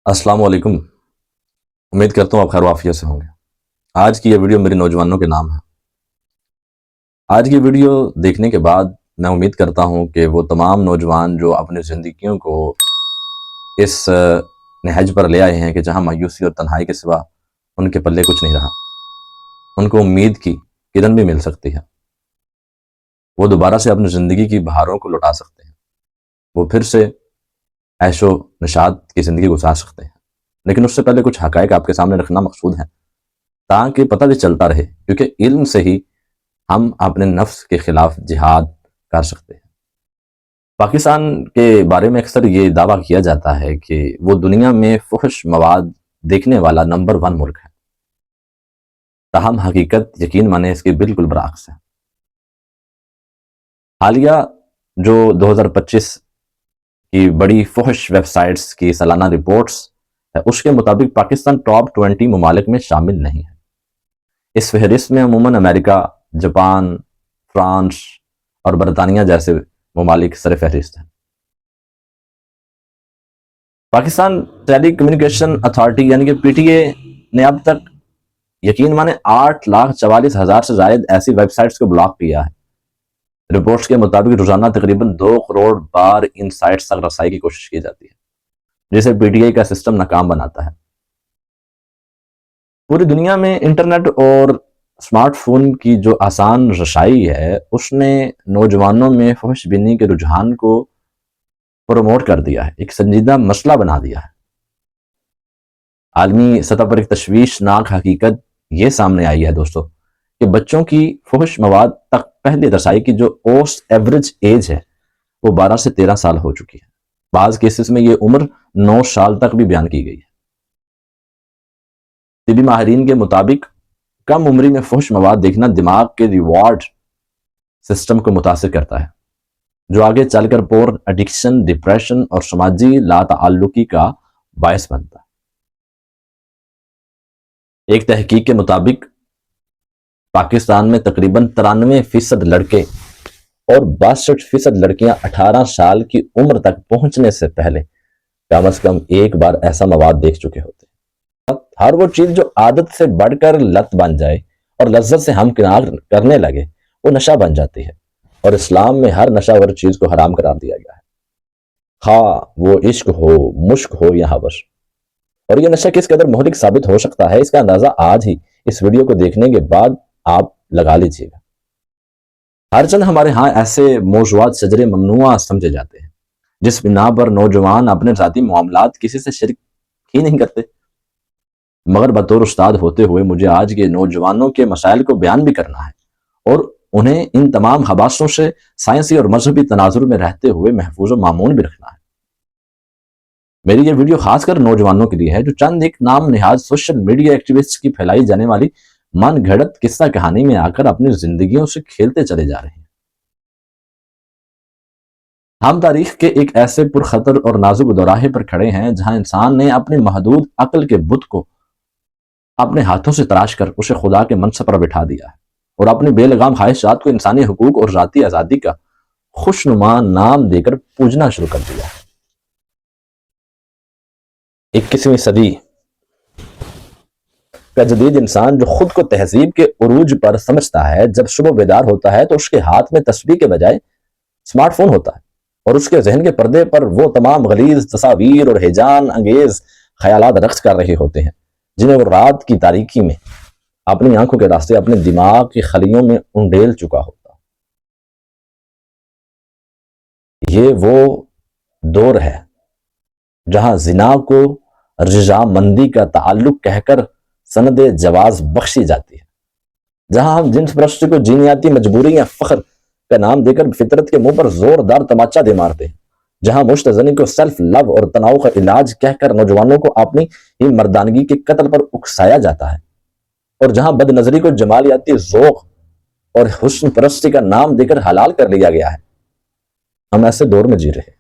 السلام علیکم۔ امید کرتا ہوں آپ خیر وافیت سے ہوں گے۔ آج کی یہ ویڈیو میرے نوجوانوں کے نام ہے۔ آج کی ویڈیو دیکھنے کے بعد میں امید کرتا ہوں کہ وہ تمام نوجوان جو اپنی زندگیوں کو اس نہج پر لے آئے ہیں کہ جہاں مایوسی اور تنہائی کے سوا ان کے پلے کچھ نہیں رہا، ان کو امید کی کرن بھی مل سکتی ہے۔ وہ دوبارہ سے اپنی زندگی کی بہاروں کو لوٹا سکتے ہیں، وہ پھر سے عیش و نشاط کی زندگی گزار سکتے ہیں۔ لیکن اس سے پہلے کچھ حقائق آپ کے سامنے رکھنا مقصود ہے تاکہ پتہ بھی چلتا رہے، کیونکہ علم سے ہی ہم اپنے نفس کے خلاف جہاد کر سکتے ہیں۔ پاکستان کے بارے میں اکثر یہ دعویٰ کیا جاتا ہے کہ وہ دنیا میں فحش مواد دیکھنے والا نمبر 1 ملک ہے، تاہم حقیقت یقین مانے اس کے بالکل برعکس ہے۔ حالیہ جو 2025 کی بڑی فحش ویب سائٹس کی سالانہ رپورٹس ہے، اس کے مطابق پاکستان ٹاپ 20 ممالک میں شامل نہیں ہے۔ اس فہرست میں عموماً امریکہ، جاپان، فرانس اور برطانیہ جیسے ممالک سر فہرست ہیں۔ پاکستان ٹیلی کمیونیکیشن اتھارٹی یعنی کہ پی ٹی اے نے اب تک یقین مانے 8,44,000 سے زائد ایسی ویب سائٹس کو بلاک کیا ہے۔ رپورٹس کے مطابق روزانہ تقریباً 2 کروڑ بار ان سائٹس تک رسائی کی کوشش کی جاتی ہے، جسے پی ٹی اے کا سسٹم ناکام بناتا ہے۔ پوری دنیا میں انٹرنیٹ اور اسمارٹ فون کی جو آسان رسائی ہے، اس نے نوجوانوں میں فحش بینی کے رجحان کو پروموٹ کر دیا ہے، ایک سنجیدہ مسئلہ بنا دیا ہے۔ عالمی سطح پر ایک تشویشناک حقیقت یہ سامنے آئی ہے دوستو کہ بچوں کی فحش مواد تک پہلی رسائی کی جو اوسٹ ایوریج ایج ہے وہ 12 سے 13 سال ہو چکی ہے۔ بعض کیسز میں یہ عمر 9 سال تک بھی بیان کی گئی ہے۔ طبی ماہرین کے مطابق کم عمری میں فحش مواد دیکھنا دماغ کے ریوارڈ سسٹم کو متاثر کرتا ہے، جو آگے چل کر پورن ایڈکشن، ڈپریشن اور سماجی لا تعلقی کا باعث بنتا ہے۔ ایک تحقیق کے مطابق پاکستان میں تقریباً 93% لڑکے اور 62% لڑکیاں 18 سال کی عمر تک پہنچنے سے پہلے کم از کم ایک بار ایسا مواد دیکھ چکے ہوتے ہیں۔ ہر وہ چیز جو عادت سے بڑھ کر لت بن جائے اور لذت سے ہمکنار کرنے لگے وہ نشہ بن جاتی ہے، اور اسلام میں ہر نشہ ور چیز کو حرام قرار دیا گیا ہے، خواہ وہ عشق ہو، مشق ہو یا حوش۔ اور یہ نشہ کس قدر مہلک ثابت ہو سکتا ہے، اس کا اندازہ آج ہی اس ویڈیو کو دیکھنے کے بعد آپ لگا لیجئے گا۔ ہر چند ہمارے ہاں ایسے موضوعات شجر ممنوعہ سمجھے جاتے ہیں جس بنا پر نوجوان اپنے ذاتی معاملات کسی سے شرک ہی نہیں کرتے، مگر بطور استاد ہوتے ہوئے مجھے آج کے نوجوانوں کے مسائل کو بیان بھی کرنا ہے اور انہیں ان تمام حواسوں سے سائنسی اور مذہبی تناظر میں رہتے ہوئے محفوظ و مامون بھی رکھنا ہے۔ میری یہ ویڈیو خاص کر نوجوانوں کے لیے ہے جو چند ایک نام نہاد سوشل میڈیا ایکٹیوسٹ کی پھیلائی جانے والی من گھڑت قصہ کہانی میں آ کر اپنی زندگیوں سے کھیلتے چلے جا رہے ہیں۔ ہم تاریخ کے ایک ایسے پرخطر اور نازک دوراہے پر کھڑے ہیں جہاں انسان نے اپنی محدود عقل کے بت کو اپنے ہاتھوں سے تراش کر اسے خدا کے منصب پر بٹھا دیا ہے اور اپنی بے لگام خواہشات کو انسانی حقوق اور ذاتی آزادی کا خوشنما نام دے کر پوجنا شروع کر دیا ہے۔ 21ویں صدی کا جدید انسان جو خود کو تہذیب کے عروج پر سمجھتا ہے، جب صبح بیدار ہوتا ہے تو اس کے ہاتھ میں تسبیح کے بجائے اسمارٹ فون ہوتا ہے، اور اس کے ذہن کے پردے پر وہ تمام غلیظ تصاویر اور ہیجان انگیز خیالات رقص کر رہے ہوتے ہیں جنہیں وہ رات کی تاریکی میں اپنی آنکھوں کے راستے اپنے دماغ کی خلیوں میں انڈیل چکا ہوتا۔ یہ وہ دور ہے جہاں زنا کو رضامندی کا تعلق کہہ کر سند جواز بخشی جاتی ہے، جہاں ہم جنس پرستی کو جینیاتی مجبوری یا فخر کا نام دے کر فطرت کے منہ پر زوردار تماچا دے مارتے ہیں، جہاں مشتزنی کو سیلف لو اور تناؤ کا علاج کہہ کر نوجوانوں کو اپنی ہی مردانگی کے قتل پر اکسایا جاتا ہے، اور جہاں بد نظری کو جمالیاتی ذوق اور حسن پرستی کا نام دے کر حلال کر لیا گیا ہے۔ ہم ایسے دور میں جی رہے ہیں،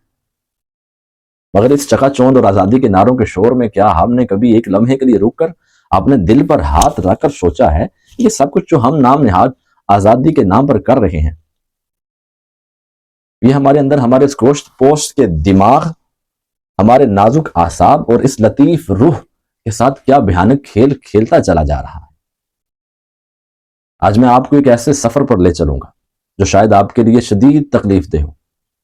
مگر اس چکا چوند اور آزادی کے نعروں کے شور میں کیا ہم نے کبھی ایک لمحے کے لیے رک کر اپنے دل پر ہاتھ رکھ کر سوچا ہے یہ سب کچھ جو ہم نام نہاد آزادی کے نام پر کر رہے ہیں، یہ ہمارے اندر ہمارے اس گوشت پوست کے دماغ ہمارے نازک اعصاب اور اس لطیف روح کے ساتھ کیا بھیانک کھیل کھیلتا چلا جا رہا ہے۔ آج میں آپ کو ایک ایسے سفر پر لے چلوں گا جو شاید آپ کے لیے شدید تکلیف دہ ہو،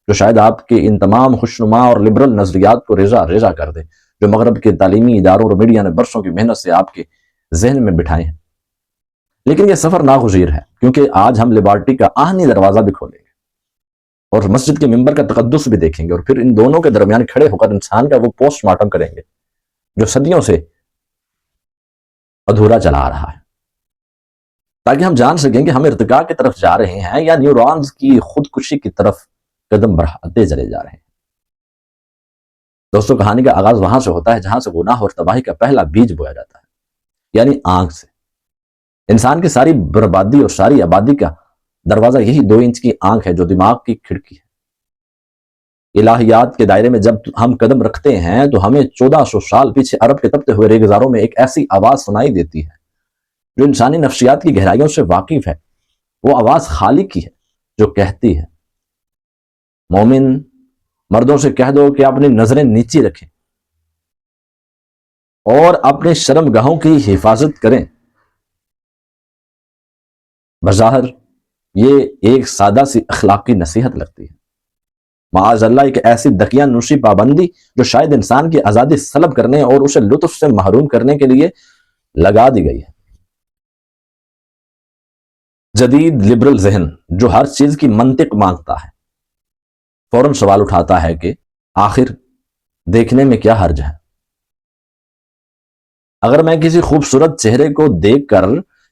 جو شاید آپ کے ان تمام خوشنما اور لبرل نظریات کو ریزہ ریزہ کر دے جو مغرب کے تعلیمی اداروں اور میڈیا نے برسوں کی محنت سے آپ کے ذہن میں بٹھائے ہیں۔ لیکن یہ سفر ناگزیر ہے، کیونکہ آج ہم لیبارٹی کا آہنی دروازہ بھی کھولیں گے اور مسجد کے ممبر کا تقدس بھی دیکھیں گے، اور پھر ان دونوں کے درمیان کھڑے ہو کر انسان کا وہ پوسٹ مارٹم کریں گے جو صدیوں سے ادھورا چلا آ رہا ہے، تاکہ ہم جان سکیں کہ ہم ارتقاء کی طرف جا رہے ہیں یا نیورونز کی خودکشی کی طرف قدم بڑھاتے چلے جا رہے ہیں۔ دوستو، کہانی کا آغاز وہاں سے ہوتا ہے جہاں سے گناہ اور تباہی کا پہلا بیج بویا جاتا ہے، یعنی آنکھ سے۔ انسان کی ساری بربادی اور ساری آبادی کا دروازہ یہی 2 انچ کی آنکھ ہے جو دماغ کی کھڑکی ہے۔ الہیات کے دائرے میں جب ہم قدم رکھتے ہیں تو ہمیں 1400 سال پیچھے عرب کے تپتے ہوئے ریگزاروں میں ایک ایسی آواز سنائی دیتی ہے جو انسانی نفسیات کی گہرائیوں سے واقف ہے۔ وہ آواز خالق کی ہے جو کہتی ہے، مومن مردوں سے کہہ دو کہ اپنی نظریں نیچی رکھیں اور اپنے شرم گاہوں کی حفاظت کریں۔ بظاہر یہ ایک سادہ سی اخلاقی نصیحت لگتی ہے، معاذ اللہ ایک ایسی دقیہ نوشی پابندی جو شاید انسان کی آزادی سلب کرنے اور اسے لطف سے محروم کرنے کے لیے لگا دی گئی ہے۔ جدید لبرل ذہن جو ہر چیز کی منطق مانگتا ہے فوراً سوال اٹھاتا ہے کہ آخر دیکھنے میں کیا حرج ہے؟ اگر میں کسی خوبصورت چہرے کو دیکھ کر،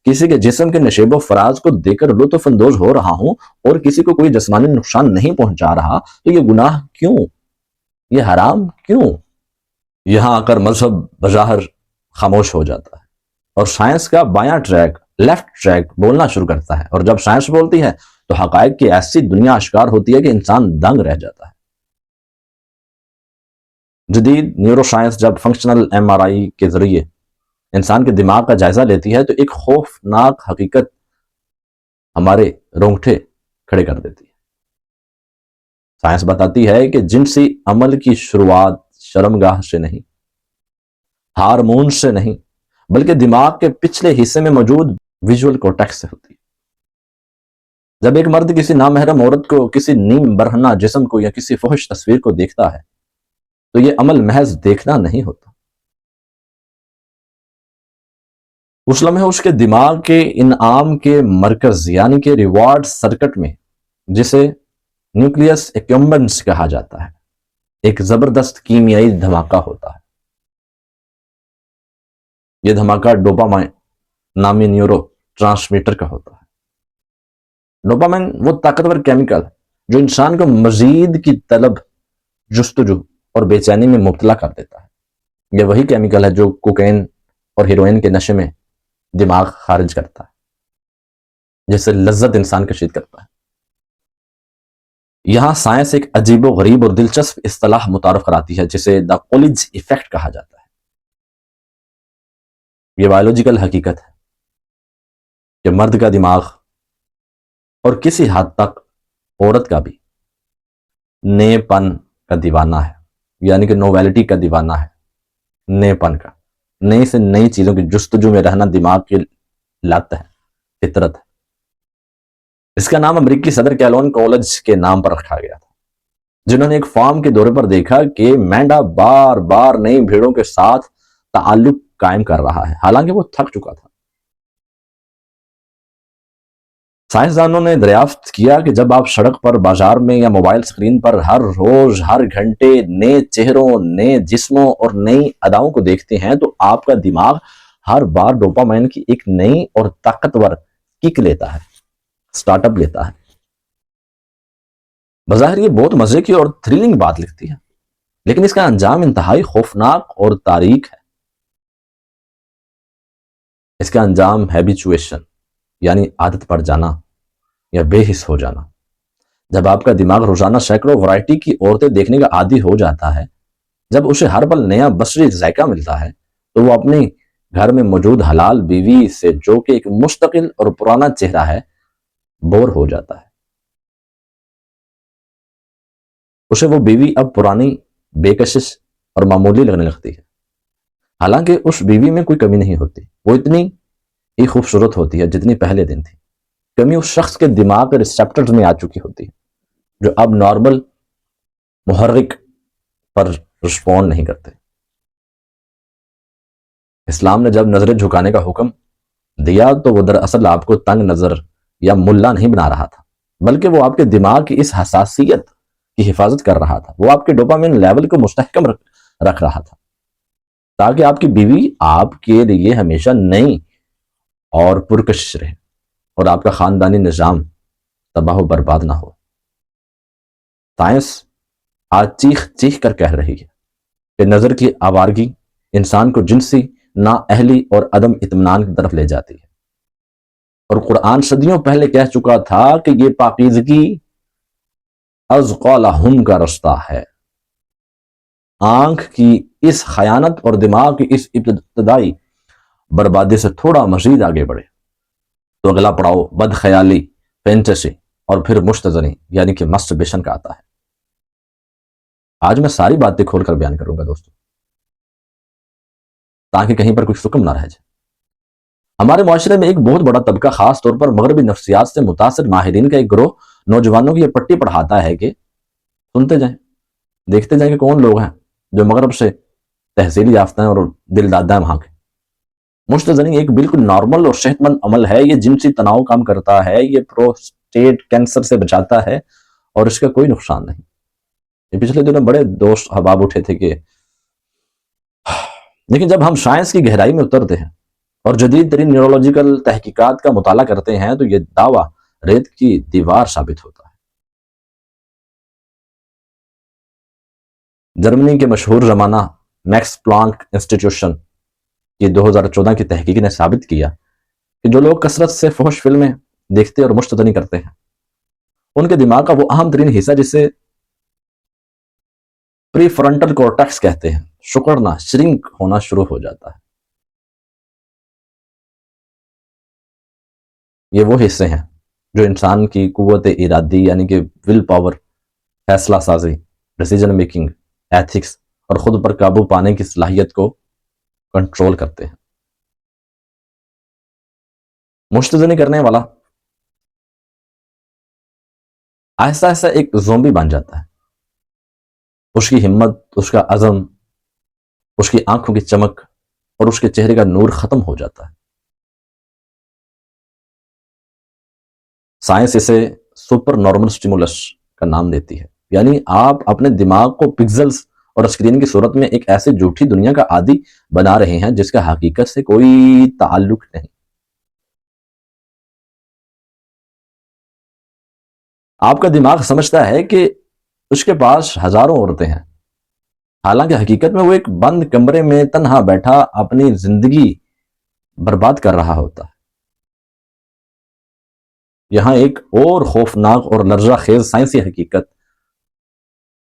کسی کے جسم کے نشیب و فراز کو دیکھ کر لطف اندوز ہو رہا ہوں اور کسی کو کوئی جسمانی نقصان نہیں پہنچا رہا تو یہ گناہ کیوں؟ یہ حرام کیوں؟ یہاں آ کر مذہب بظاہر خاموش ہو جاتا ہے اور سائنس کا بایاں ٹریک، لیفٹ ٹریک بولنا شروع کرتا ہے، اور جب سائنس بولتی ہے تو حقائق کی ایسی دنیا اشکار ہوتی ہے کہ انسان دنگ رہ جاتا ہے۔ جدید نیورو سائنس جب فنکشنل MRI کے ذریعے انسان کے دماغ کا جائزہ لیتی ہے تو ایک خوفناک حقیقت ہمارے رونگٹے کھڑے کر دیتی ہے۔ سائنس بتاتی ہے کہ جنسی عمل کی شروعات شرمگاہ سے نہیں، ہارمون سے نہیں، بلکہ دماغ کے پچھلے حصے میں موجود ویژول کورٹیکس سے ہوتی ہے۔ جب ایک مرد کسی نامحرم عورت کو، کسی نیم برہنہ جسم کو یا کسی فحش تصویر کو دیکھتا ہے تو یہ عمل محض دیکھنا نہیں ہوتا، اس لمحے اس کے دماغ کے انعام کے مرکز یعنی کہ ریوارڈ سرکٹ میں، جسے نیوکلیس ایکمبنس کہا جاتا ہے، ایک زبردست کیمیائی دھماکہ ہوتا ہے۔ یہ دھماکہ ڈوپامائن نامی نیورو ٹرانسمیٹر کا ہوتا ہے۔ ڈوپامائن وہ طاقتور کیمیکل جو انسان کو مزید کی طلب، جستجو اور بے چینی میں مبتلا کر دیتا ہے۔ یہ وہی کیمیکل ہے جو کوکین اور ہیروئن کے نشے میں دماغ خارج کرتا ہے، جس سے لذت انسان کشید کرتا ہے۔ یہاں سائنس ایک عجیب و غریب اور دلچسپ اصطلاح متعارف کراتی ہے جسے دا کولج ایفیکٹ کہا جاتا ہے۔ یہ بایولوجیکل حقیقت ہے کہ مرد کا دماغ اور کسی حد تک عورت کا بھی نئے پن کا دیوانہ ہے، یعنی کہ نوویلٹی کا دیوانہ ہے، نئے پن کا، نئی سے نئی چیزوں کی جستجو میں رہنا دماغ کی لت ہے، فطرت ہے۔ اس کا نام امریکی صدر کیلون کولج کے نام پر رکھا گیا تھا، جنہوں نے ایک فارم کے دورے پر دیکھا کہ مینڈا بار بار نئی بھیڑوں کے ساتھ تعلق قائم کر رہا ہے، حالانکہ وہ تھک چکا تھا۔ سائنسدانوں نے دریافت کیا کہ جب آپ سڑک پر، بازار میں یا موبائل اسکرین پر ہر روز ہر گھنٹے نئے چہروں، نئے جسموں اور نئی اداؤں کو دیکھتے ہیں تو آپ کا دماغ ہر بار ڈوپامائن کی ایک نئی اور طاقتور کک لیتا ہے، سٹارٹ اپ لیتا ہے۔ بظاہر یہ بہت مزے کی اور تھرلنگ بات لگتی ہے، لیکن اس کا انجام انتہائی خوفناک اور تاریک ہے۔ اس کا انجام ہیبیچویشن یعنی عادت پڑ جانا یا بے حس ہو جانا۔ جب آپ کا دماغ روزانہ سینکڑوں ورائٹی کی عورتیں دیکھنے کا عادی ہو جاتا ہے، جب اسے ہر پل نیا بصری ذائقہ ملتا ہے تو وہ اپنے گھر میں موجود حلال بیوی سے، جو کہ ایک مستقل اور پرانا چہرہ ہے، بور ہو جاتا ہے۔ اسے وہ بیوی اب پرانی بے کشش اور معمولی لگنے لگتی ہے، حالانکہ اس بیوی میں کوئی کمی نہیں ہوتی، وہ اتنی ہی خوبصورت ہوتی ہے جتنی پہلے دن تھی۔ کمی اس شخص کے دماغ کے ریسپٹرز میں آ چکی ہوتی ہے جو اب نارمل محرک پر رسپونڈ نہیں کرتے۔ اسلام نے جب نظریں جھکانے کا حکم دیا تو وہ دراصل آپ کو تنگ نظر یا ملا نہیں بنا رہا تھا، بلکہ وہ آپ کے دماغ کی اس حساسیت کی حفاظت کر رہا تھا۔ وہ آپ کے ڈوپامین لیول کو مستحکم رکھ رہا تھا تاکہ آپ کی بیوی آپ کے لیے ہمیشہ نئی اور پرکشش رہے اور آپ کا خاندانی نظام تباہ و برباد نہ ہو۔ سائنس آج چیخ چیخ کر کہہ رہی ہے کہ نظر کی آوارگی انسان کو جنسی نااہلی اور عدم اطمینان کی طرف لے جاتی ہے، اور قرآن صدیوں پہلے کہہ چکا تھا کہ یہ پاکیزگی ازقالہم کا رستہ ہے۔ آنکھ کی اس خیانت اور دماغ کی اس ابتدائی بربادی سے تھوڑا مزید آگے بڑھے تو اگلا پڑاؤ بد خیالی، فینٹیسی اور پھر مشتزنی یعنی کہ مسٹربیشن کا آتا ہے۔ آج میں ساری باتیں کھول کر بیان کروں گا دوستو، تاکہ کہیں پر کوئی شکم نہ رہ جائے۔ ہمارے معاشرے میں ایک بہت بڑا طبقہ، خاص طور پر مغربی نفسیات سے متاثر ماہرین کا ایک گروہ، نوجوانوں کی یہ پٹی پڑھاتا ہے کہ سنتے جائیں، دیکھتے جائیں کہ کون لوگ ہیں جو مغرب سے تحصیل یافتہ ہیں اور دل دادا ہیں وہاں کے۔ مشتزنی ایک بالکل نارمل اور صحت مند عمل ہے، یہ جنسی تناؤ کم کرتا ہے، یہ پروسٹیٹ کینسر سے بچاتا ہے اور اس کا کوئی نقصان نہیں۔ یہ پچھلے دنوں بڑے دوست حباب اٹھے تھے کہ لیکن جب ہم سائنس کی گہرائی میں اترتے ہیں اور جدید ترین نیورولوجیکل تحقیقات کا مطالعہ کرتے ہیں تو یہ دعویٰ ریت کی دیوار ثابت ہوتا ہے۔ جرمنی کے مشہور زمانہ میکس پلانک انسٹیٹیوشن کی 2014 کی تحقیق نے ثابت کیا کہ جو لوگ کثرت سے فحش فلمیں دیکھتے اور مشتزنی کرتے ہیں، ان کے دماغ کا وہ اہم ترین حصہ جسے پری فرنٹل کورٹیکس کہتے ہیں، سکڑنا، شرنک ہونا شروع ہو جاتا ہے۔ یہ وہ حصے ہیں جو انسان کی قوت ارادی یعنی کہ ول پاور، فیصلہ سازی، ڈیسیجن میکنگ، ایتھکس اور خود پر قابو پانے کی صلاحیت کو کنٹرول کرتے ہیں۔ مشتزنی کرنے والا آہستہ آہستہ ایک زومبی بن جاتا ہے۔ اس کی ہمت، اس کا عزم، اس کی آنکھوں کی چمک اور اس کے چہرے کا نور ختم ہو جاتا ہے۔ سائنس اسے سپر نارمل سٹیمولس کا نام دیتی ہے، یعنی آپ اپنے دماغ کو پکسلز اور اسکرین کی صورت میں ایک ایسے جھوٹی دنیا کا عادی بنا رہے ہیں جس کا حقیقت سے کوئی تعلق نہیں۔ آپ کا دماغ سمجھتا ہے کہ اس کے پاس ہزاروں عورتیں ہیں، حالانکہ حقیقت میں وہ ایک بند کمرے میں تنہا بیٹھا اپنی زندگی برباد کر رہا ہوتا ہے۔ یہاں ایک اور خوفناک اور لرزہ خیز سائنسی حقیقت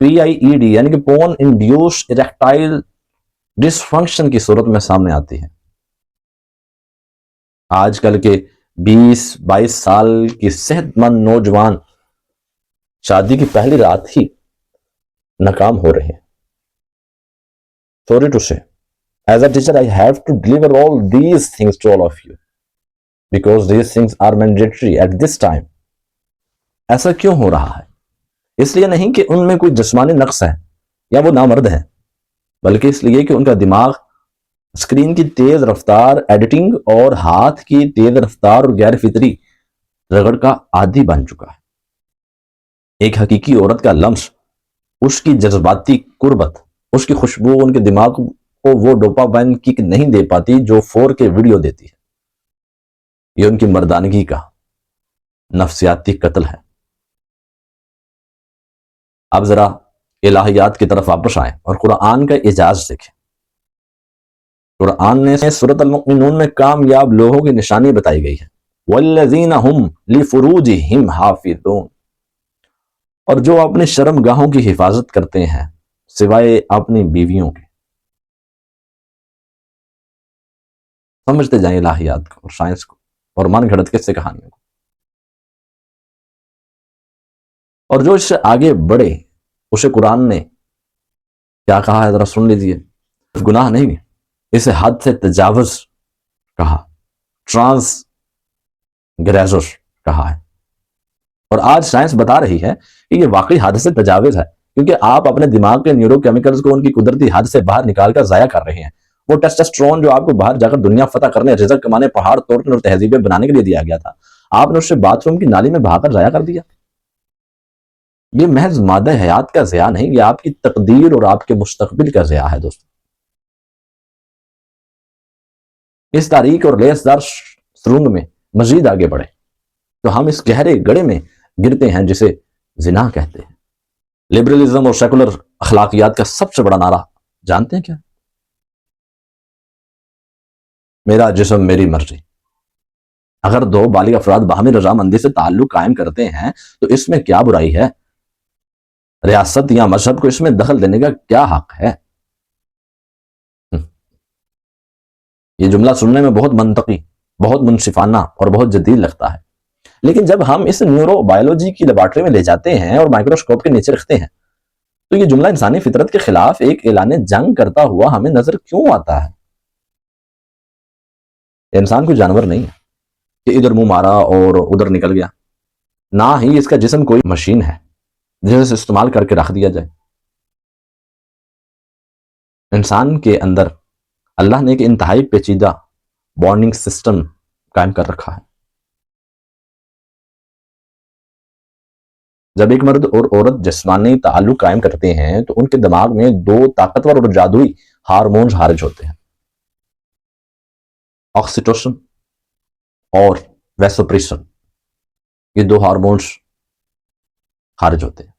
PIED یعنی کہ پون انڈیوس اریکٹائل ڈس فنکشن کی صورت میں سامنے آتی ہے۔ آج کل کے 20-22 سال کی صحت مند نوجوان شادی کی پہلی رات ہی ناکام ہو رہے ہیں۔ Sorry to say, as a teacher I have to deliver all these things to all of you because these things are mandatory at this time۔ ایسا کیوں ہو رہا ہے؟ اس لیے نہیں کہ ان میں کوئی جسمانی نقص ہے یا وہ نامرد ہیں، بلکہ اس لیے کہ ان کا دماغ اسکرین کی تیز رفتار ایڈیٹنگ اور ہاتھ کی تیز رفتار اور غیر فطری رگڑ کا عادی بن چکا ہے۔ ایک حقیقی عورت کا لمس، اس کی جذباتی قربت، اس کی خوشبو ان کے دماغ کو وہ ڈوپامین کک نہیں دے پاتی جو 4K ویڈیو دیتی ہے۔ یہ ان کی مردانگی کا نفسیاتی قتل ہے۔ اب ذرا الہیات کی طرف واپس آئیں اور قرآن کا اعجاز دیکھیں۔ قرآن نے سورۃ المؤمنون میں کامیاب لوگوں کی نشانی بتائی گئی ہے، والذین هم لفروجہم حافظون، اور جو اپنی شرم گاہوں کی حفاظت کرتے ہیں سوائے اپنی بیویوں کے۔ سمجھتے جائیں الہیات کو اور سائنس کو اور من گھڑت قصے کہانیوں کو، اور جو اس سے آگے بڑھے اسے قرآن نے کیا کہا ہے ذرا سن لیجیے. گناہ نہیں، اسے حد سے تجاوز کہا، ٹرانس گریزر کہا ہے. اور آج سائنس بتا رہی ہے کہ یہ واقعی حد سے تجاوز ہے، کیونکہ آپ اپنے دماغ کے نیورو کیمیکلز کو ان کی قدرتی حد سے باہر نکال کر ضائع کر رہے ہیں. وہ ٹیسٹسٹرون جو آپ کو باہر جا کر دنیا فتح کرنے، رزق کمانے، پہاڑ توڑنے اور تہذیبیں بنانے کے لیے دیا گیا تھا، آپ نے اسے باتھ روم کی نالی میں بہا کر ضائع کر دیا. یہ محض مادہ حیات کا ضیاع نہیں، یہ آپ کی تقدیر اور آپ کے مستقبل کا ضیاع ہے دوستو. اس تاریک اور لیسدار سرنگ میں مزید آگے بڑھے تو ہم اس گہرے گڑھے میں گرتے ہیں جسے زنا کہتے ہیں. لبرلزم اور سیکولر اخلاقیات کا سب سے بڑا نعرہ جانتے ہیں کیا؟ میرا جسم میری مرضی. اگر دو بالغ افراد باہمی رضامندی سے تعلق قائم کرتے ہیں تو اس میں کیا برائی ہے؟ ریاست یا مذہب کو اس میں دخل دینے کا کیا حق ہے؟ یہ جملہ سننے میں بہت منطقی، بہت منصفانہ اور بہت جدید لگتا ہے، لیکن جب ہم اس نیورو بایولوجی کی لیبارٹری میں لے جاتے ہیں اور مائکروسکوپ کے نیچے رکھتے ہیں تو یہ جملہ انسانی فطرت کے خلاف ایک اعلان جنگ کرتا ہوا ہمیں نظر کیوں آتا ہے؟ انسان کوئی جانور نہیں ہے کہ ادھر منہ مارا اور ادھر نکل گیا، نہ ہی اس کا جسم کوئی مشین ہے جسے استعمال کر کے رکھ دیا جائے. انسان کے اندر اللہ نے ایک انتہائی پیچیدہ بانڈنگ سسٹم قائم کر رکھا ہے. جب ایک مرد اور عورت جسمانی تعلق قائم کرتے ہیں تو ان کے دماغ میں دو طاقتور اور جادوئی ہارمونز خارج ہوتے ہیں، آکسیٹوسن اور ویسوپریسن. یہ دو ہارمونز خارج ہوتے ہیں.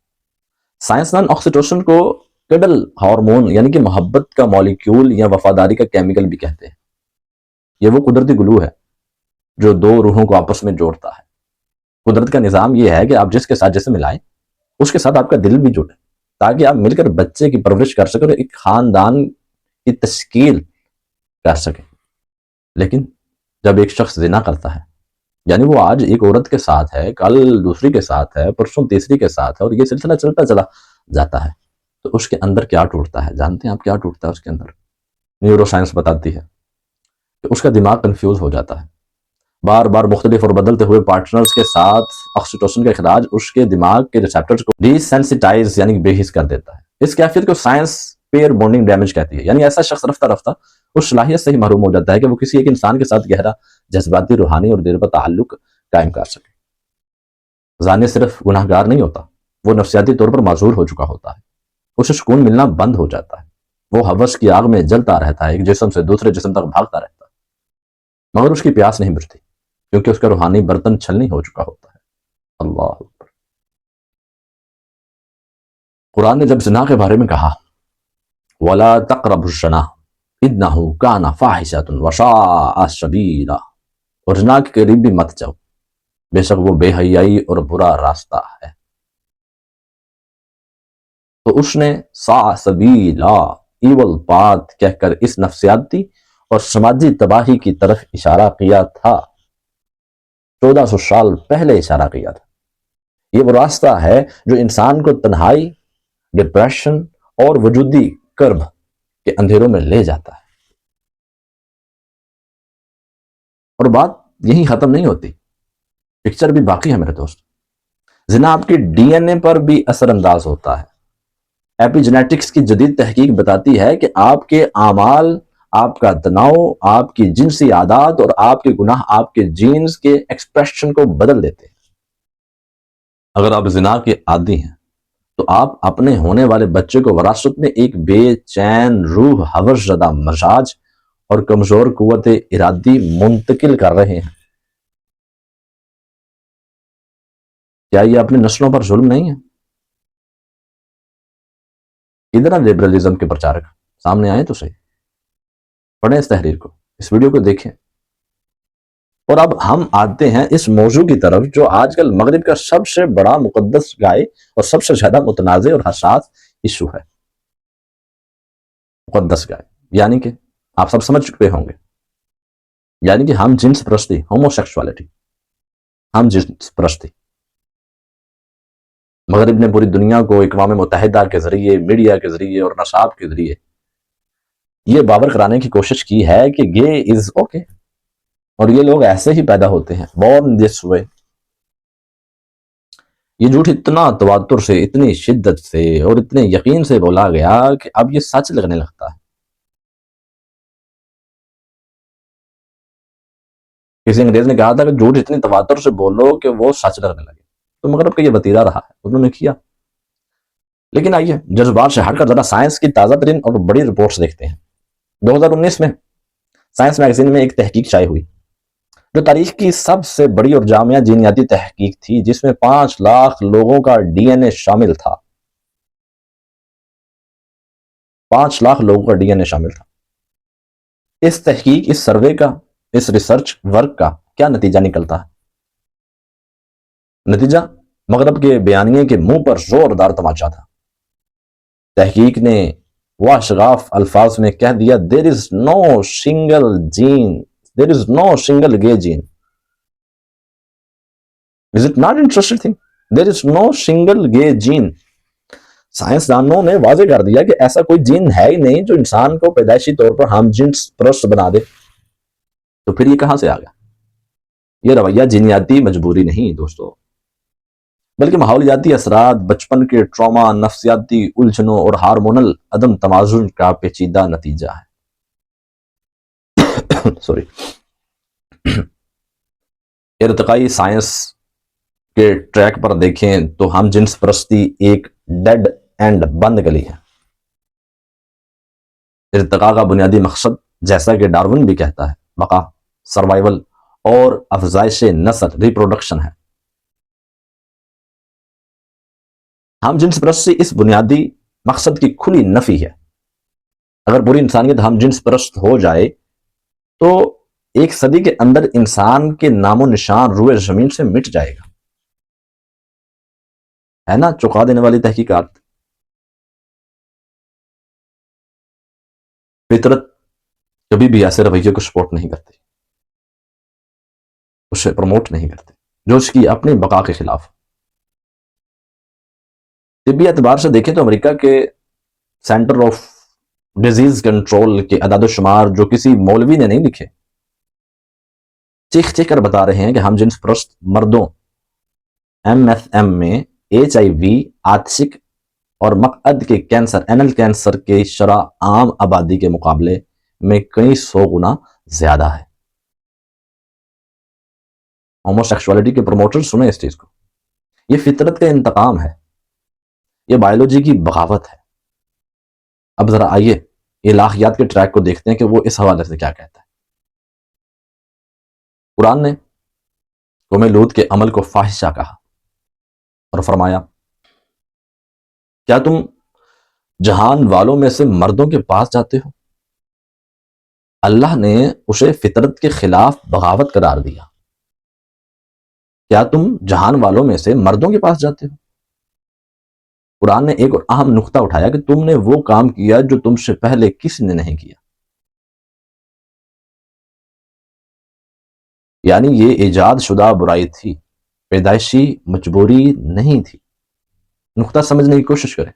سائنسدان آکسیٹوسن کو کڈل ہارمون یعنی کہ محبت کا مالیکیول یا وفاداری کا کیمیکل بھی کہتے ہیں. یہ وہ قدرتی گلو ہے جو دو روحوں کو آپس میں جوڑتا ہے. قدرت کا نظام یہ ہے کہ آپ جس کے ساتھ جسم ملائیں اس کے ساتھ آپ کا دل بھی جڑے تاکہ آپ مل کر بچے کی پرورش کر سکیں اور ایک خاندان کی تشکیل کر سکیں. لیکن جب ایک شخص زنا کرتا ہے، یعنی وہ آج ایک عورت کے ساتھ ہے، کل دوسری کے ساتھ ہے، پرسوں تیسری کے ساتھ ہے، اور یہ سلسلہ چلتا چلا جاتا ہے، تو اس کے اندر کیا ٹوٹتا ہے؟ جانتے ہیں آپ کیا ٹوٹتا ہے اس کے اندر؟ نیورو سائنس بتاتی ہے کہ اس کا دماغ کنفیوز ہو جاتا ہے. بار بار مختلف اور بدلتے ہوئے پارٹنرز کے ساتھ آکسیٹوسن کا اخراج اس کے دماغ کے ریسیپٹرز کو ڈی سینسیٹائز یعنی بے حس کر دیتا ہے. اس کیفیت کو سائنس پیئر بونڈنگ ڈیمیج کہتی ہے، یعنی ایسا شخص رفتہ رفتہ اس صلاحیت سے ہی محروم ہو جاتا ہے کہ وہ کسی ایک انسان کے ساتھ گہرا جذباتی، روحانی اور دیر پا تعلق قائم کر سکے. زانی صرف گناہ گار نہیں ہوتا، وہ نفسیاتی طور پر معذور ہو چکا ہوتا ہے. اسے سکون ملنا بند ہو جاتا ہے، وہ ہوس کی آگ میں جلتا رہتا ہے، ایک جسم سے دوسرے جسم تک بھاگتا رہتا ہے، مگر اس کی پیاس نہیں بجھتی کیونکہ اس کا روحانی برتن چھلنی ہو چکا ہوتا ہے. اللہ اکبر. قرآن نے جب زنا کے بارے میں کہا وَلَا تَقْرَبُوا الزِّنَا إِنَّهُ كَانَ فَاحِشَةً وَسَاءَ سَبِيلًا، اور زنا کے قریب بھی مت جاؤ، بے شک وہ بے حیائی اور برا راستہ ہے. تو اس نے سَاءَ سَبِيلًا ایول پاتھ کہہ کر اس نفسیاتی اور سماجی تباہی کی طرف اشارہ کیا تھا. 1400 سال پہلے اشارہ کیا تھا. یہ وہ راستہ ہے جو انسان کو تنہائی، ڈپریشن اور وجودی کرب کے اندھیروں میں لے جاتا ہے. اور بات یہی ختم نہیں ہوتی، پکچر بھی باقی ہے میرے دوست. زنا آپ کی ڈی این اے پر بھی اثر انداز ہوتا ہے. ایپی جینیٹکس کی جدید تحقیق بتاتی ہے کہ آپ کے اعمال، آپ کا تناؤ، آپ کی جنسی عادات اور آپ کے گناہ آپ کے جینز کے ایکسپریشن کو بدل دیتے ہیں. اگر آپ زنا کے عادی ہیں تو آپ اپنے ہونے والے بچے کو وراثت میں ایک بے چین روح، ہوس زدہ مزاج اور کمزور قوت ارادی منتقل کر رہے ہیں. کیا یہ اپنی نسلوں پر ظلم نہیں ہے؟ ادھر لبرلزم کے پرچارک سامنے آئے تو صحیح، پڑھیں اس تحریر کو، اس ویڈیو کو دیکھیں. اور اب ہم آتے ہیں اس موضوع کی طرف جو آج کل مغرب کا سب سے بڑا مقدس گائے اور سب سے زیادہ متنازع اور حساس ایشو ہے. مقدس گائے یعنی کہ آپ سب سمجھ چکے ہوں گے، یعنی کہ ہم جنس پرستی، ہومو سیکسوالٹی، ہم جنس پرستی. مغرب نے پوری دنیا کو اقوام متحدہ کے ذریعے، میڈیا کے ذریعے اور نشاب کے ذریعے یہ باور کرانے کی کوشش کی ہے کہ گے از اوکے، اور یہ لوگ ایسے ہی پیدا ہوتے ہیں، بورن دس وے۔ یہ جھوٹ اتنا تواتر سے، اتنی شدت سے اور اتنے یقین سے بولا گیا کہ اب یہ سچ لگنے لگتا ہے۔ کسی انگریز نے کہا تھا کہ جھوٹ اتنی تواتر سے بولو کہ وہ سچ لگنے لگے، تو مغرب کا یہ وتیرہ رہا ہے، انہوں نے کیا۔ لیکن آئیے جذبات سے ہٹ کر ذرا سائنس کی تازہ ترین اور بڑی رپورٹس دیکھتے ہیں۔ 2019 میں سائنس میگزین میں ایک تحقیق شائع ہوئی جو تاریخ کی سب سے بڑی اور جامع جینیاتی تحقیق تھی، جس میں 5 لاکھ لوگوں کا ڈی این اے شامل تھا۔ 5 لاکھ لوگوں کا ڈی این اے شامل تھا۔ اس تحقیق، اس سروے کا، اس ریسرچ ورک کا کیا نتیجہ نکلتا ہے؟ نتیجہ مغرب کے بیانیے کے منہ پر زوردار تماچا تھا۔ تحقیق نے واشغاف الفاظ میں کہہ دیا there is no single gay gene. Is it not interesting thing? There is no single gay gene. سائنسدانوں نے واضح کر دیا کہ ایسا کوئی جین ہے ہی نہیں جو انسان کو پیدائشی طور پر ہم جنس پرست بنا دے۔ تو پھر یہ کہاں سے آ گیا؟ یہ رویہ جینیاتی مجبوری نہیں دوستو، بلکہ ماحولیاتی اثرات، بچپن کے ٹراما، نفسیاتی الجھنوں اور ہارمونل عدم توازن کا پیچیدہ نتیجہ ہے۔ سوری۔ ارتقائی سائنس کے ٹریک پر دیکھیں تو ہم جنس پرستی ایک ڈیڈ اینڈ بند گلی ہے۔ ارتقاء کا بنیادی مقصد، جیسا کہ ڈارون بھی کہتا ہے، بقا، سروائیول اور افزائش نسل، ریپروڈکشن ہے۔ ہم جنس پرستی اس بنیادی مقصد کی کھلی نفی ہے۔ اگر پوری انسانیت ہم جنس پرست ہو جائے تو 1 صدی کے اندر انسان کے نام و نشان روئے زمین سے مٹ جائے گا۔ ہے نا چوکا دینے والی تحقیقات۔ فطرت کبھی بھی ایسے رویے کو سپورٹ نہیں کرتی، اسے پروموٹ نہیں کرتے جو اس کی اپنی بقا کے خلاف۔ طبی اعتبار سے دیکھیں تو امریکہ کے سینٹر آف ڈیزیز کنٹرول کے اعداد و شمار جو کسی مولوی نے نہیں لکھے، چیخ چیخ کر بتا رہے ہیں کہ ہم جنس پرست مردوں MFM میں HIV، آتشک اور مقعد کے کینسر، اینل کینسر کے شرح عام آبادی کے مقابلے میں کئی 100 گنا زیادہ ہے۔ ہومو سیکسوالٹی کے پروموٹر سنیں اس چیز کو، یہ فطرت کا انتقام ہے، یہ بائیولوجی کی بغاوت ہے۔ اب ذرا آئیے الہیات کے ٹریک کو دیکھتے ہیں کہ وہ اس حوالے سے کیا کہتا ہے۔ قرآن نے قوم لوط کے عمل کو فاحشہ کہا اور فرمایا، کیا تم جہان والوں میں سے مردوں کے پاس جاتے ہو؟ اللہ نے اسے فطرت کے خلاف بغاوت قرار دیا۔ کیا تم جہان والوں میں سے مردوں کے پاس جاتے ہو؟ قرآن نے ایک اور اہم نقطہ اٹھایا کہ تم نے وہ کام کیا جو تم سے پہلے کسی نے نہیں کیا، یعنی یہ ایجاد شدہ برائی تھی، پیدائشی مجبوری نہیں تھی۔ نقطہ سمجھنے کی کوشش کریں،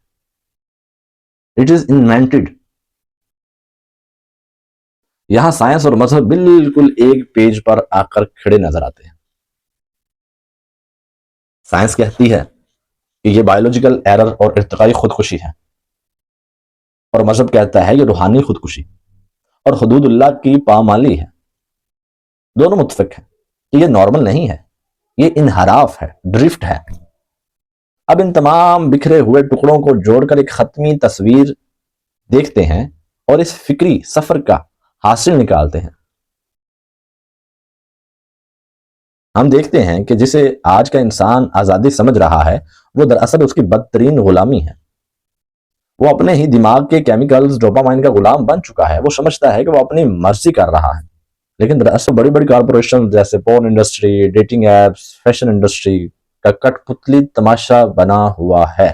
اٹ از انوینٹڈ۔ یہاں سائنس اور مذہب بالکل ایک پیج پر آ کر کھڑے نظر آتے ہیں۔ سائنس کہتی ہے کہ یہ بایولوجیکل ایرر اور ارتقائی خودکشی ہے، اور مذہب کہتا ہے یہ روحانی خودکشی اور حدود اللہ کی پامالی ہے۔ دونوں متفق ہیں کہ یہ نارمل نہیں ہے، یہ انحراف ہے، ڈرفٹ ہے۔ اب ان تمام بکھرے ہوئے ٹکڑوں کو جوڑ کر ایک ختمی تصویر دیکھتے ہیں اور اس فکری سفر کا حاصل نکالتے ہیں۔ ہم دیکھتے ہیں کہ جسے آج کا انسان آزادی سمجھ رہا ہے وہ دراصل اس کی بدترین غلامی ہے۔ وہ اپنے ہی دماغ کے کیمیکلز ڈوپامائن کا غلام بن چکا ہے۔ وہ سمجھتا ہے کہ وہ اپنی مرضی کر رہا ہے، لیکن دراصل بڑی بڑی کارپوریشن جیسے porn industry, dating apps, fashion industry کا کٹ پتلی تماشا بنا ہوا ہے،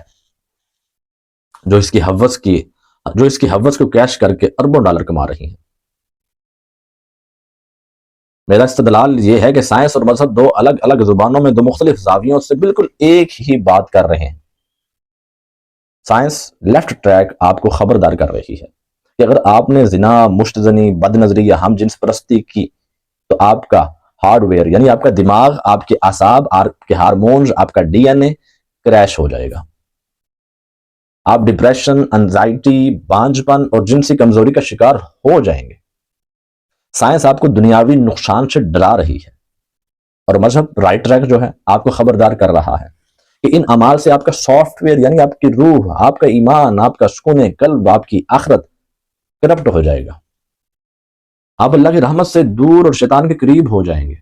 جو اس کی ہوس کو کیش کر کے اربوں ڈالر کما رہی ہیں۔ میرا استدلال یہ ہے کہ سائنس اور مذہب 2 الگ الگ زبانوں میں 2 مختلف زاویوں سے بالکل ایک ہی بات کر رہے ہیں۔ سائنس لیفٹ ٹریک آپ کو خبردار کر رہی ہے کہ اگر آپ نے زنا، مشت زنی، بد نظری یا ہم جنس پرستی کی تو آپ کا ہارڈ ویئر یعنی آپ کا دماغ، آپ کے اعصاب، آپ کے ہارمونز، آپ کا ڈی این اے کریش ہو جائے گا. آپ ڈپریشن، انزائٹی، بانجھپن اور جنسی کمزوری کا شکار ہو جائیں گے. سائنس آپ کو دنیاوی نقصان سے ڈرا رہی ہے اور مذہب رائٹ ٹریک جو ہے آپ کو خبردار کر رہا ہے کہ ان اعمال سے آپ کا سافٹ ویئر یعنی آپ کی روح، آپ کا ایمان، آپ کا سکون قلب، آپ کی آخرت کرپٹ ہو جائے گا. آپ اللہ کی رحمت سے دور اور شیطان کے قریب ہو جائیں گے.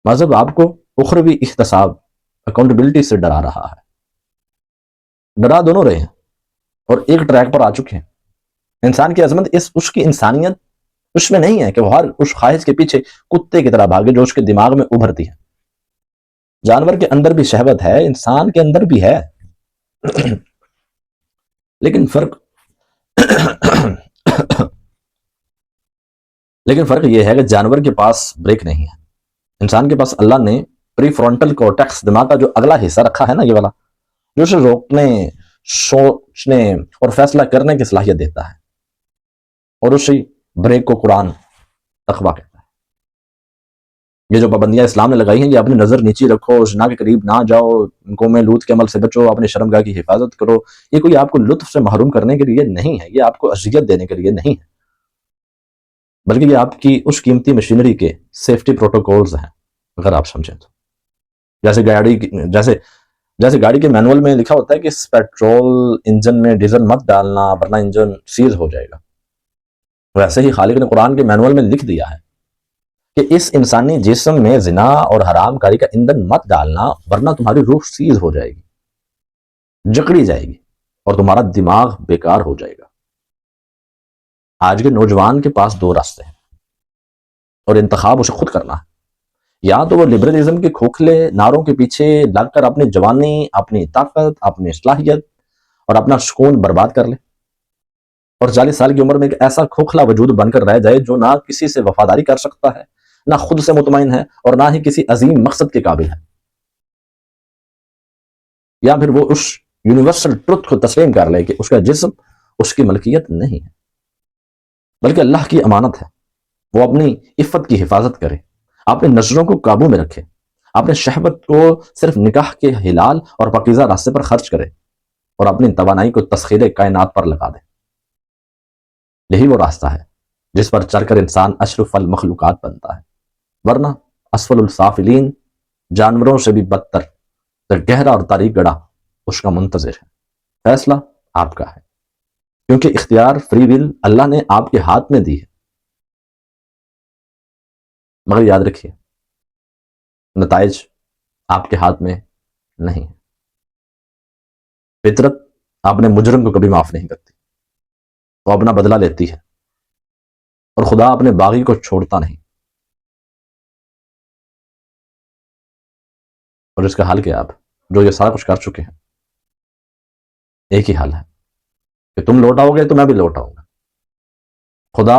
مذہب آپ کو اخروی احتساب، اکاؤنٹیبلٹی سے ڈرا رہا ہے. ڈرا دونوں رہے ہیں اور ایک ٹریک پر آ چکے ہیں. انسان کی عظمت اس کی انسانیت اس میں نہیں ہے کہ وہ ہر اس خواہش کے پیچھے کتے کی طرح بھاگے جو اس کے دماغ میں ابھرتی ہے. جانور کے اندر بھی شہوت ہے، انسان کے اندر بھی ہے، لیکن فرق یہ ہے کہ جانور کے پاس بریک نہیں ہے. انسان کے پاس اللہ نے پری فرونٹل کورٹیکس، دماغ کا جو اگلا حصہ رکھا ہے نا، یہ والا جو اسے روکنے، سوچنے اور فیصلہ کرنے کی صلاحیت دیتا ہے، اور اسی بریک کو قرآن تقویٰ کہتا ہے. یہ جو پابندیاں اسلام نے لگائی ہیں، یہ اپنی نظر نیچی رکھو، زنا کے قریب نہ جاؤ، قوم لوط کے عمل سے بچو، اپنی شرمگاہ کی حفاظت کرو، یہ کوئی آپ کو لطف سے محروم کرنے کے لیے نہیں ہے، یہ آپ کو اذیت دینے کے لیے نہیں ہے، بلکہ یہ آپ کی اس قیمتی مشینری کے سیفٹی پروٹوکولز ہیں. اگر آپ سمجھیں تو جیسے گاڑی کے مینول میں لکھا ہوتا ہے کہ اس پیٹرول انجن میں ڈیزل مت ڈالنا ورنہ انجن سیز ہو جائے گا، ویسے ہی خالق نے قرآن کے مینول میں لکھ دیا ہے کہ اس انسانی جسم میں زنا اور حرام کاری کا ایندھن مت ڈالنا ورنہ تمہاری روح سیز ہو جائے گی، جکڑی جائے گی اور تمہارا دماغ بیکار ہو جائے گا. آج کے نوجوان کے پاس دو راستے ہیں اور انتخاب اسے خود کرنا ہے. یا تو وہ لبرلزم کے کھوکھلے نعروں کے پیچھے لگ کر اپنی جوانی، اپنی طاقت، اپنی صلاحیت اور اپنا سکون برباد کر لے اور 40 سال کی عمر میں ایک ایسا کھوکھلا وجود بن کر رہ جائے جو نہ کسی سے وفاداری کر سکتا ہے، نہ خود سے مطمئن ہے اور نہ ہی کسی عظیم مقصد کے قابل ہے. یا پھر وہ اس یونیورسل ٹروتھ کو تسلیم کر لے کہ اس کا جسم اس کی ملکیت نہیں ہے بلکہ اللہ کی امانت ہے. وہ اپنی عفت کی حفاظت کرے، اپنی نظروں کو قابو میں رکھے، اپنے شہوت کو صرف نکاح کے حلال اور پاکیزہ راستے پر خرچ کرے اور اپنی توانائی کو تسخیر کائنات پر لگا دے. یہی وہ راستہ ہے جس پر چل کر انسان اشرف المخلوقات بنتا ہے، ورنہ اسفل السافلین، جانوروں سے بھی بدتر گہرا اور تاریک گڑھا اس کا منتظر ہے. فیصلہ آپ کا ہے کیونکہ اختیار، فری ول اللہ نے آپ کے ہاتھ میں دی ہے، مگر یاد رکھیے نتائج آپ کے ہاتھ میں نہیں ہے. فطرت اپنے مجرم کو کبھی معاف نہیں کرتی، وہ اپنا بدلہ لیتی ہے، اور خدا اپنے باغی کو چھوڑتا نہیں. اور اس کا حل کیا؟ آپ جو یہ سارا کچھ کر چکے ہیں، ایک ہی حل ہے کہ تم لوٹ آؤ گے تو میں بھی لوٹ آؤں گا. خدا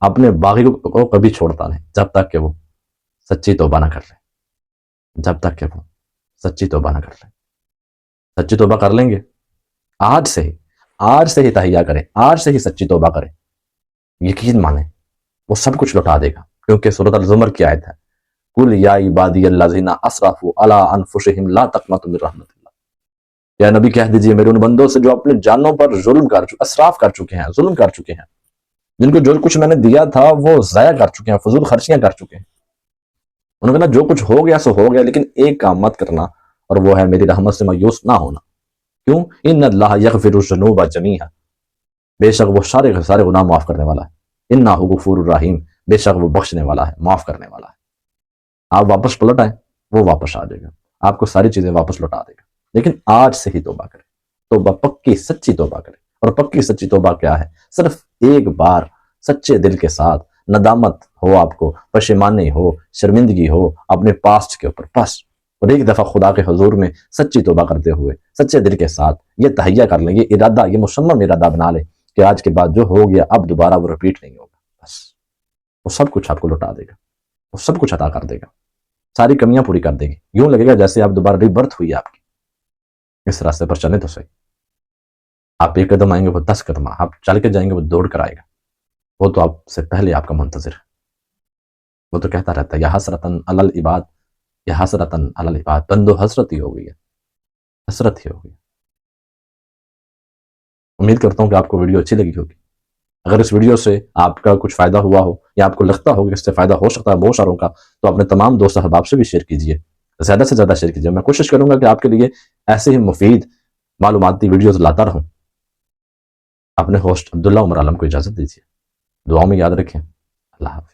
اپنے باغی کو کبھی چھوڑتا نہیں جب تک کہ وہ سچی توبہ نہ کر لے، جب تک کہ وہ سچی توبہ نہ کر لے. سچی توبہ کر لیں گے، آج سے ہی تہیہ کریں، آج سے ہی سچی توبہ کریں، یقین مانیں وہ سب کچھ لوٹا دے گا. کیونکہ سورۃ الزمر کی آیت ہے، قل یا عبادی الذین اسرفوا علی انفسہم لا تقنطوا من رحمت اللہ. یا نبی کہہ دیجئے میرے ان بندوں سے جو اپنے جانوں پر اسراف کر چکے ہیں، ظلم کر چکے ہیں، جن کو جو کچھ میں نے دیا تھا وہ ضائع کر چکے ہیں، فضول خرچیاں کر چکے ہیں. انہوں نے کہا جو کچھ ہو گیا سو ہو گیا، لیکن ایک کام مت کرنا، اور وہ ہے میری رحمت سے مایوس نہ ہونا. کیوں؟ ان اللہ یغفر الذنوب جمیعا، بے شک وہ سارے گناہ معاف کرنے والا ہے. انہ غفور الرحیم، بے شک وہ بخشنے والا ہے، معاف کرنے والا ہے. آپ واپس پلٹ آئیں، وہ واپس آ جائے گا، آپ کو ساری چیزیں واپس لوٹا دے گا. لیکن آج سے ہی توبہ کریں، توبہ پکی سچی توبہ کریں. اور پکی سچی توبہ کیا ہے؟ صرف ایک بار سچے دل کے ساتھ ندامت ہو، آپ کو پشیمانی ہو، شرمندگی ہو اپنے پاسٹ کے اوپر، بس. اور ایک دفعہ خدا کے حضور میں سچی توبہ کرتے ہوئے سچے دل کے ساتھ یہ تہیہ کر لیں، یہ ارادہ، یہ مصمم ارادہ بنا لیں کہ آج کے بعد جو ہو گیا اب دوبارہ وہ رپیٹ نہیں ہوگا. بس وہ سب کچھ آپ کو لوٹا دے گا، وہ سب کچھ عطا کر دے گا، ساری کمیاں پوری کر دے گی. یوں لگے گا جیسے آپ دوبارہ ری برتھ ہوئی آپ کی. اس راستے پر چلیں تو صحیح. آپ ایک قدم آئیں گے وہ 10 قدم، آپ چل کے جائیں گے وہ دوڑ کر آئے گا. وہ تو آپ سے پہلے آپ کا منتظر ہے. وہ تو کہتا رہتا ہے یا حسرتن علی العباد، یا حسرتن علی العباد، بندو حسرت ہی ہو گئی ہے، حسرت ہی ہو گئی. امید کرتا ہوں کہ آپ کو ویڈیو اچھی لگی ہوگی. اگر اس ویڈیو سے آپ کا کچھ فائدہ ہوا ہو یا آپ کو لگتا ہو کہ اس سے فائدہ ہو سکتا ہے بہت ساروں کا، تو اپنے تمام دوست احباب سے بھی شیئر کیجیے، زیادہ سے زیادہ شیئر کیجیے. میں کوشش کروں گا کہ آپ کے لیے ایسے ہی مفید معلوماتی ویڈیوز لاتا رہوں. اپنے ہوسٹ عبداللہ عمر عالم کو اجازت دیجیے. دعاؤں میں یاد رکھیں. اللہ حافظ.